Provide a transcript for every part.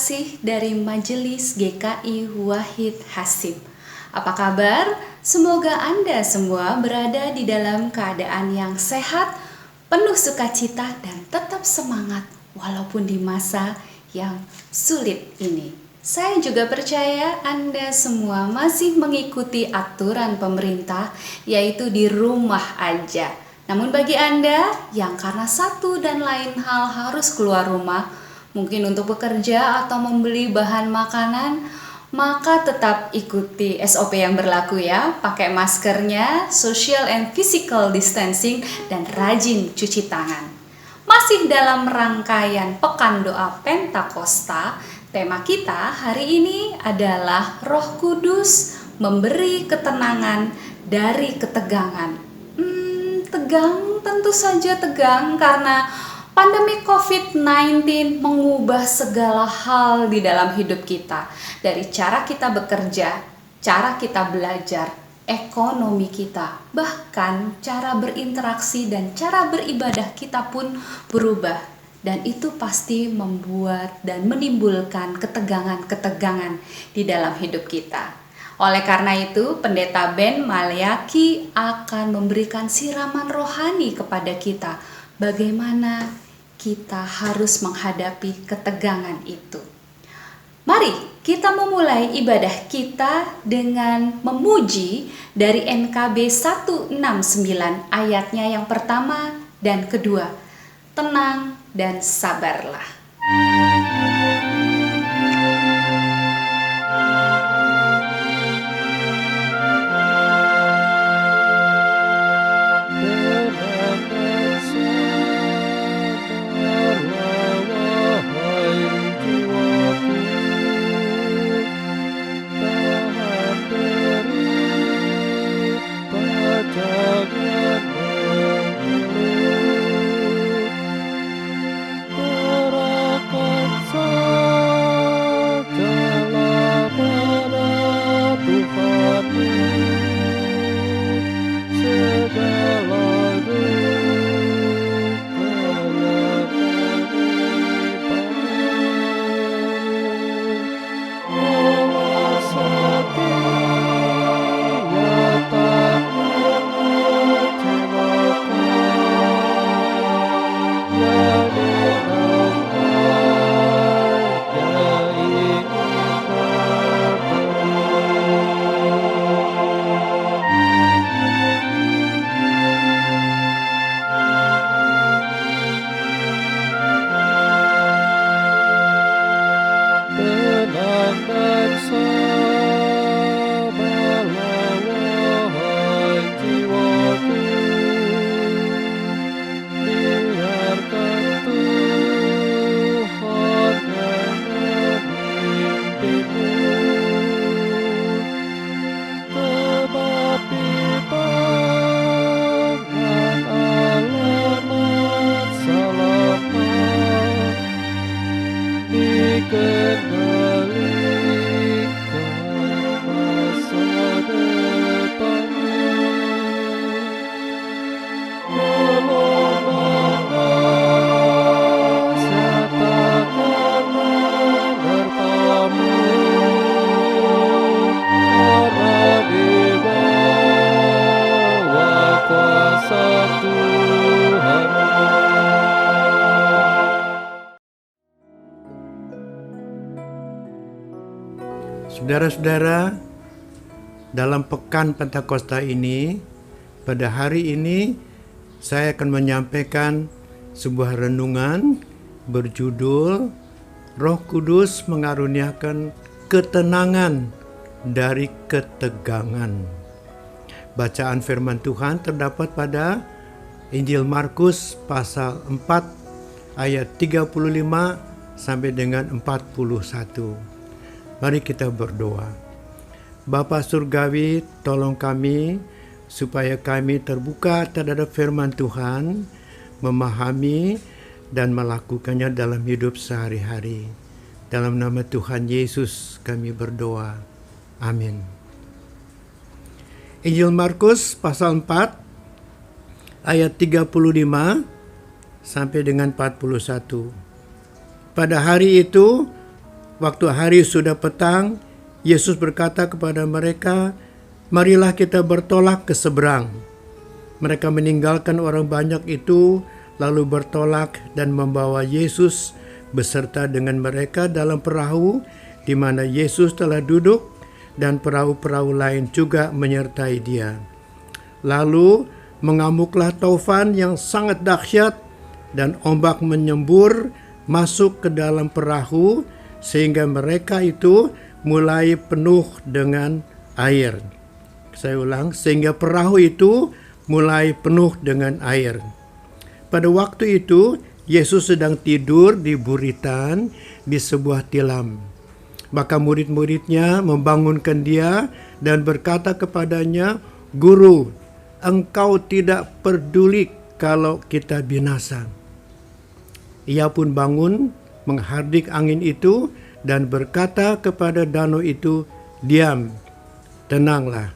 kasih dari Majelis GKI Wahid Hasyim. Apa kabar? Semoga Anda semua berada di dalam keadaan yang sehat, penuh sukacita dan tetap semangat walaupun di masa yang sulit ini. Saya juga percaya Anda semua masih mengikuti aturan pemerintah, yaitu di rumah aja. Namun bagi Anda yang karena satu dan lain hal harus keluar rumah, mungkin untuk bekerja atau membeli bahan makanan, maka tetap ikuti SOP yang berlaku ya. Pakai maskernya, social and physical distancing, dan rajin cuci tangan. Masih dalam rangkaian Pekan Doa Pentakosta, tema kita hari ini adalah Roh Kudus memberi ketenangan dari ketegangan. Tegang, tentu saja tegang karena pandemi COVID-19 mengubah segala hal di dalam hidup kita. Dari cara kita bekerja, cara kita belajar, ekonomi kita, bahkan cara berinteraksi dan cara beribadah kita pun berubah. Dan itu pasti membuat dan menimbulkan ketegangan-ketegangan di dalam hidup kita. Oleh karena itu, Pendeta Ben Maliaki akan memberikan siraman rohani kepada kita. Bagaimana kita harus menghadapi ketegangan itu. Mari kita memulai ibadah kita dengan memuji dari NKB 169 ayatnya yang pertama dan kedua. Tenang dan sabarlah. Saudara-saudara, dalam Pekan Pentakosta ini, pada hari ini saya akan menyampaikan sebuah renungan berjudul Roh Kudus mengaruniakan ketenangan dari ketegangan. Bacaan firman Tuhan terdapat pada Injil Markus pasal 4 ayat 35 sampai dengan 41. Mari kita berdoa. Bapa Surgawi, tolong kami supaya kami terbuka terhadap firman Tuhan, memahami dan melakukannya dalam hidup sehari-hari. Dalam nama Tuhan Yesus kami berdoa. Amin. Injil Markus pasal 4 ayat 35 sampai dengan 41. Pada hari itu, Waktu hari sudah petang, Yesus berkata kepada mereka, "Marilah kita bertolak ke seberang." Mereka meninggalkan orang banyak itu, lalu bertolak dan membawa Yesus beserta dengan mereka dalam perahu di mana Yesus telah duduk, dan perahu-perahu lain juga menyertai dia. Lalu mengamuklah taufan yang sangat dahsyat, dan ombak menyembur masuk ke dalam perahu sehingga mereka itu mulai penuh dengan air. Saya ulang, sehingga perahu itu mulai penuh dengan air. Pada waktu itu Yesus sedang tidur di buritan di sebuah tilam. Maka murid-muridnya membangunkan dia dan berkata kepadanya, "Guru, engkau tidak peduli kalau kita binasa." Ia pun bangun, menghardik angin itu dan berkata kepada danau itu, "Diam, tenanglah."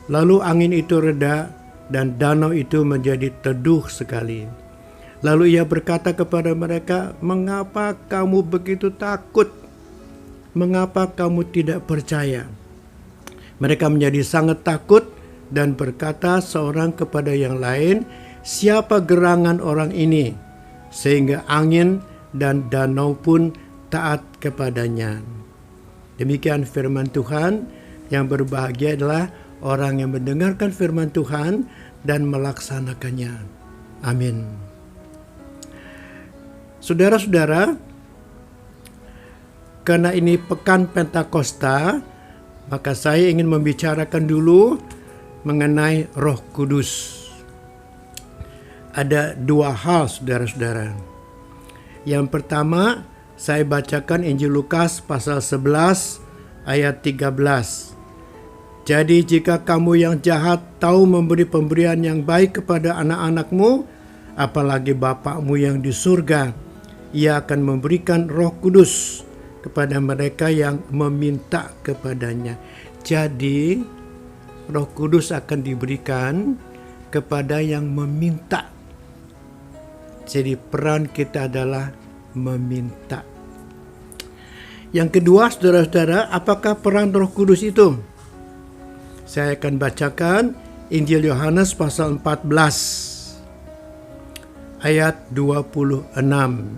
Lalu angin itu reda dan danau itu menjadi teduh sekali. Lalu ia berkata kepada mereka, "Mengapa kamu begitu takut? Mengapa kamu tidak percaya?" Mereka menjadi sangat takut dan berkata seorang kepada yang lain, "Siapa gerangan orang ini sehingga angin dan danau pun taat kepadanya?" Demikian firman Tuhan. Yang berbahagia adalah orang yang mendengarkan firman Tuhan dan melaksanakannya. Amin. Saudara-saudara, karena ini pekan Pentakosta, maka saya ingin membicarakan dulu mengenai Roh Kudus. Ada dua hal, saudara-saudara. Yang pertama, saya bacakan Injil Lukas pasal 11 ayat 13. "Jadi jika kamu yang jahat tahu memberi pemberian yang baik kepada anak-anakmu, apalagi Bapakmu yang di surga, Ia akan memberikan Roh Kudus kepada mereka yang meminta kepadanya." Jadi Roh Kudus akan diberikan kepada yang meminta. Jadi peran kita adalah meminta. Yang kedua, saudara-saudara, apakah peran Roh Kudus itu? Saya akan bacakan Injil Yohanes pasal 14 ayat 26.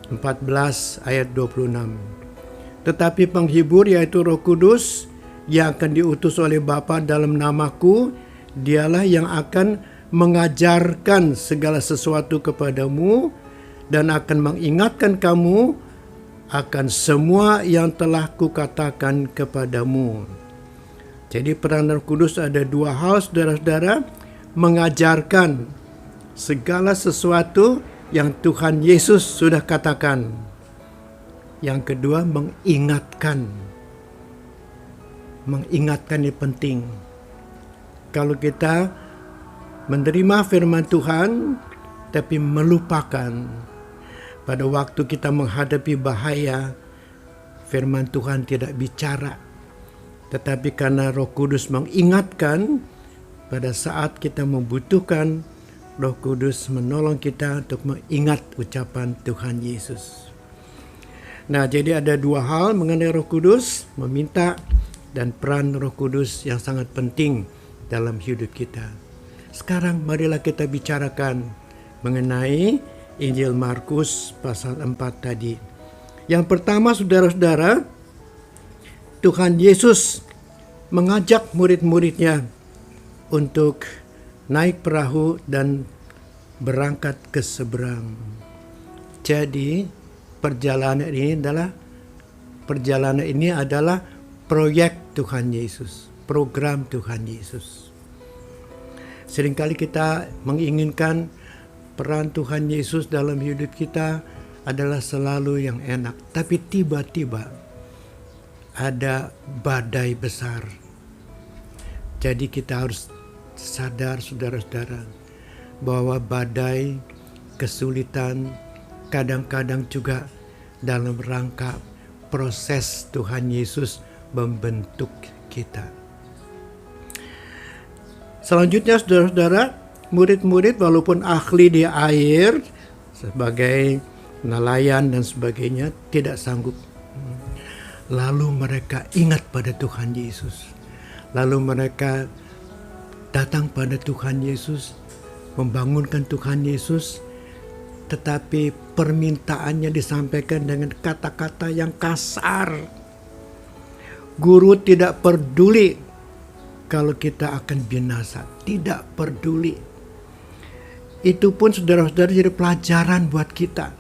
14 ayat 26. "Tetapi penghibur, yaitu Roh Kudus, yang akan diutus oleh Bapa dalam namaku, Dialah yang akan mengajarkan segala sesuatu kepadamu dan akan mengingatkan kamu akan semua yang telah kukatakan kepadamu." Jadi peran Roh Kudus ada dua hal, saudara-saudara. Mengajarkan segala sesuatu yang Tuhan Yesus sudah katakan. Yang kedua, mengingatkan. Mengingatkan ini penting. Kalau kita menerima firman Tuhan tapi melupakan, pada waktu kita menghadapi bahaya, firman Tuhan tidak bicara. Tetapi karena Roh Kudus mengingatkan, pada saat kita membutuhkan, Roh Kudus menolong kita untuk mengingat ucapan Tuhan Yesus. Nah, jadi ada dua hal mengenai Roh Kudus, meminta dan peran Roh Kudus yang sangat penting dalam hidup kita. Sekarang marilah kita bicarakan mengenai Injil Markus pasal 4 tadi. Yang pertama, saudara-saudara, Tuhan Yesus mengajak murid-muridnya untuk naik perahu dan berangkat ke seberang. Jadi perjalanan ini adalah proyek Tuhan Yesus, program Tuhan Yesus. Seringkali kita menginginkan peran Tuhan Yesus dalam hidup kita adalah selalu yang enak, tapi tiba-tiba ada badai besar. Jadi kita harus sadar, saudara-saudara, bahwa badai, kesulitan, kadang-kadang juga dalam rangka proses Tuhan Yesus membentuk kita. Selanjutnya, saudara-saudara, murid-murid walaupun ahli di air, sebagai nelayan dan sebagainya, tidak sanggup Lalu mereka ingat pada Tuhan Yesus. Lalu mereka datang pada Tuhan Yesus, membangunkan Tuhan Yesus, tetapi permintaannya disampaikan dengan kata-kata yang kasar. Guru tidak peduli kalau kita akan binasa, tidak peduli. Itu pun saudara-saudara jadi pelajaran buat kita.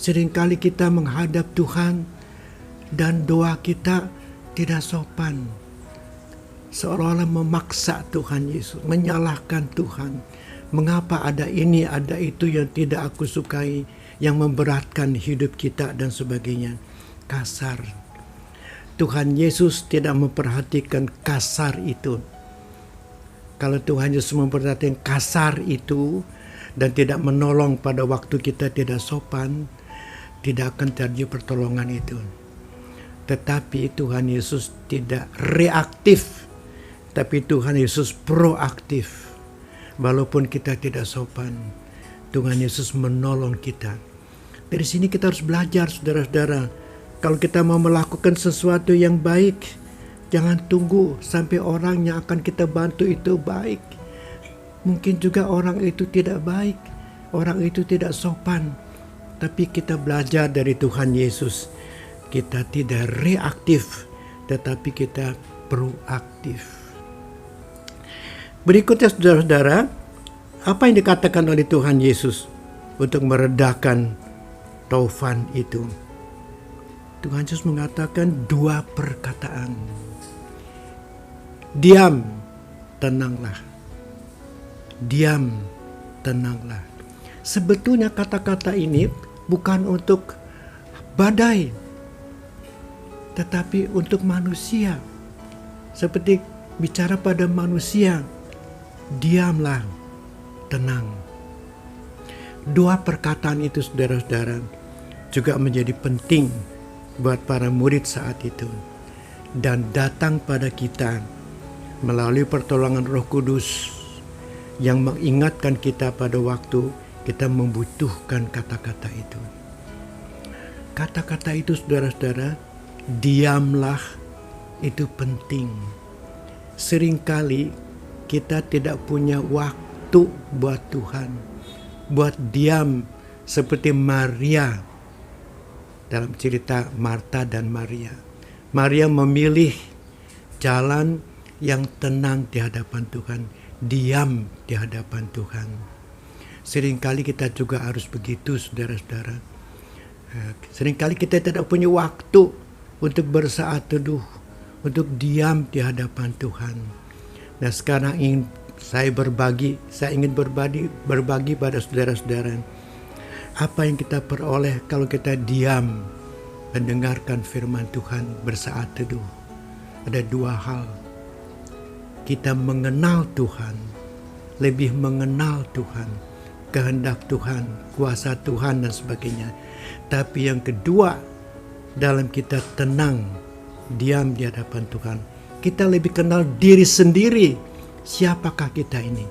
Seringkali kita menghadap Tuhan dan doa kita tidak sopan. Seolah-olah memaksa Tuhan Yesus, menyalahkan Tuhan. Mengapa ada ini, ada itu yang tidak aku sukai, yang memberatkan hidup kita dan sebagainya. Kasar. Tuhan Yesus tidak memperhatikan kasar itu. Kalau Tuhan Yesus memperhatikan kasar itu dan tidak menolong pada waktu kita tidak sopan, tidak akan terjadi pertolongan itu. Tetapi Tuhan Yesus tidak reaktif, tapi Tuhan Yesus proaktif. Walaupun kita tidak sopan, Tuhan Yesus menolong kita. Dari sini kita harus belajar, saudara-saudara. Kalau kita mau melakukan sesuatu yang baik, jangan tunggu sampai orang yang akan kita bantu itu baik. Mungkin juga orang itu tidak baik, orang itu tidak sopan. Tapi kita belajar dari Tuhan Yesus. Kita tidak reaktif, tetapi kita proaktif. Berikutnya saudara-saudara, apa yang dikatakan oleh Tuhan Yesus untuk meredakan taufan itu? Tuhan Yesus mengatakan dua perkataan. Diam, tenanglah. Diam, tenanglah. Sebetulnya kata-kata ini bukan untuk badai, tetapi untuk manusia. Seperti bicara pada manusia. Diamlah, tenang. Dua perkataan itu saudara-saudara juga menjadi penting buat para murid saat itu. Dan datang pada kita melalui pertolongan Roh Kudus yang mengingatkan kita pada waktu kita membutuhkan kata-kata itu. Kata-kata itu saudara-saudara, diamlah, itu penting. Seringkali kita tidak punya waktu buat Tuhan, buat diam seperti Maria dalam cerita Marta dan Maria. Maria memilih jalan yang tenang di hadapan Tuhan, diam di hadapan Tuhan. Seringkali kita juga harus begitu, saudara-saudara. Seringkali kita tidak punya waktu untuk bersaat teduh, untuk diam di hadapan Tuhan. Nah sekarang saya ingin berbagi pada saudara-saudara apa yang kita peroleh kalau kita diam mendengarkan firman Tuhan bersaat teduh. Ada dua hal. Kita mengenal Tuhan, lebih mengenal Tuhan, kehendak Tuhan, kuasa Tuhan dan sebagainya. Tapi yang kedua, dalam kita tenang, diam di hadapan Tuhan, kita lebih kenal diri sendiri. Siapakah kita ini?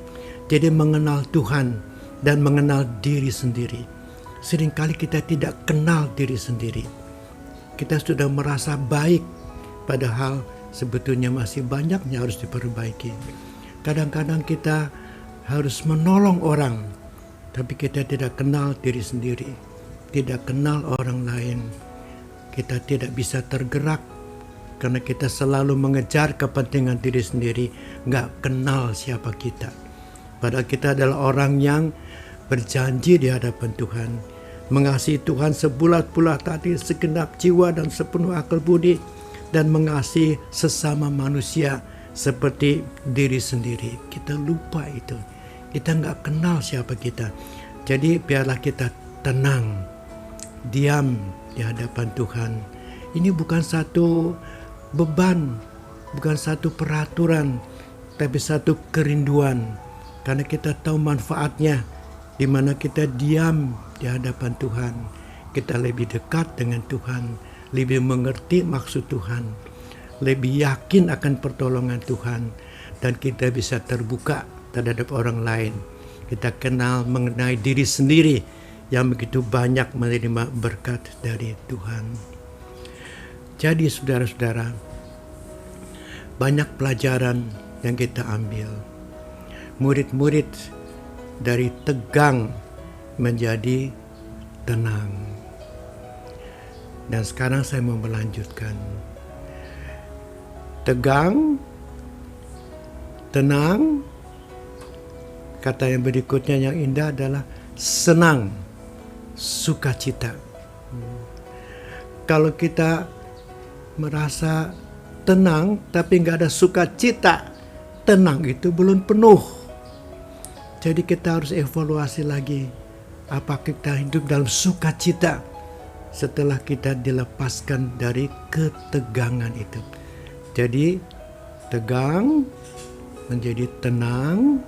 Jadi mengenal Tuhan dan mengenal diri sendiri. Seringkali kita tidak kenal diri sendiri. Kita sudah merasa baik, padahal sebetulnya masih banyak yang harus diperbaiki. Kadang-kadang kita harus menolong orang, tapi kita tidak kenal diri sendiri, tidak kenal orang lain. Kita tidak bisa tergerak karena kita selalu mengejar kepentingan diri sendiri, nggak kenal siapa kita. Padahal kita adalah orang yang berjanji di hadapan Tuhan, mengasihi Tuhan sebulat-bulat hati, segenap jiwa dan sepenuh akal budi, dan mengasihi sesama manusia seperti diri sendiri. Kita lupa itu. Kita nggak kenal siapa kita. Jadi biarlah kita tenang, diam di hadapan Tuhan. Ini bukan satu beban, bukan satu peraturan, tapi satu kerinduan. Karena kita tahu manfaatnya, di mana kita diam di hadapan Tuhan. Kita lebih dekat dengan Tuhan, lebih mengerti maksud Tuhan, lebih yakin akan pertolongan Tuhan, dan kita bisa terbuka terhadap orang lain. Kita kenal mengenai diri sendiri yang begitu banyak menerima berkat dari Tuhan. Jadi saudara-saudara, banyak pelajaran yang kita ambil. Murid-murid dari tegang menjadi tenang. Dan sekarang saya mau melanjutkan. Tegang, tenang. Kata yang berikutnya yang indah adalah senang, sukacita. Kalau kita merasa tenang tapi nggak ada sukacita, tenang itu belum penuh. Jadi kita harus evaluasi lagi, apa kita hidup dalam sukacita setelah kita dilepaskan dari ketegangan itu. Jadi tegang menjadi tenang,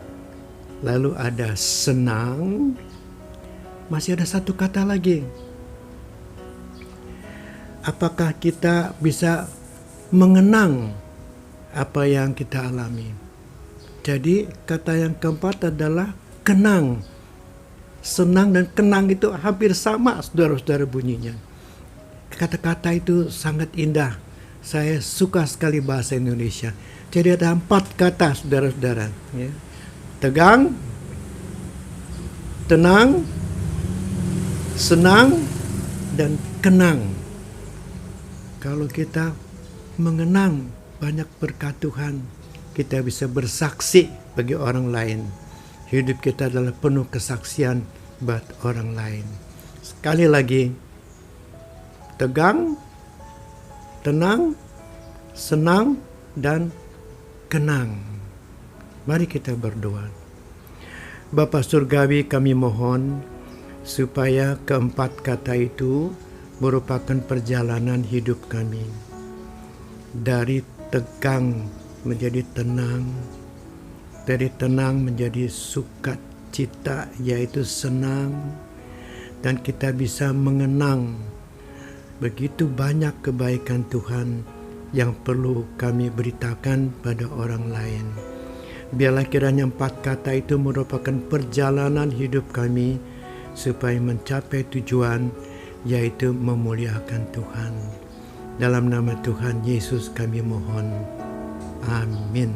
lalu ada senang. Masih ada satu kata lagi. Apakah kita bisa mengenang apa yang kita alami? Jadi kata yang keempat adalah kenang. Senang dan kenang itu hampir sama, saudara-saudara, bunyinya. Kata-kata itu sangat indah. Saya suka sekali bahasa Indonesia. Jadi ada 4 kata, saudara-saudara. Ya. Tegang, tenang, senang, dan kenang. Kalau kita mengenang banyak berkat Tuhan, kita bisa bersaksi bagi orang lain. Hidup kita adalah penuh kesaksian buat orang lain. Sekali lagi, tegang, tenang, senang, dan kenang. Mari kita berdoa. Bapa Surgawi, kami mohon supaya keempat kata itu merupakan perjalanan hidup kami. Dari tegang menjadi tenang, dari tenang menjadi sukacita, yaitu senang, dan kita bisa mengenang begitu banyak kebaikan Tuhan yang perlu kami beritakan pada orang lain. Biarlah kiranya 4 kata itu merupakan perjalanan hidup kami supaya mencapai tujuan, yaitu memuliakan Tuhan. Dalam nama Tuhan Yesus kami mohon. Amin.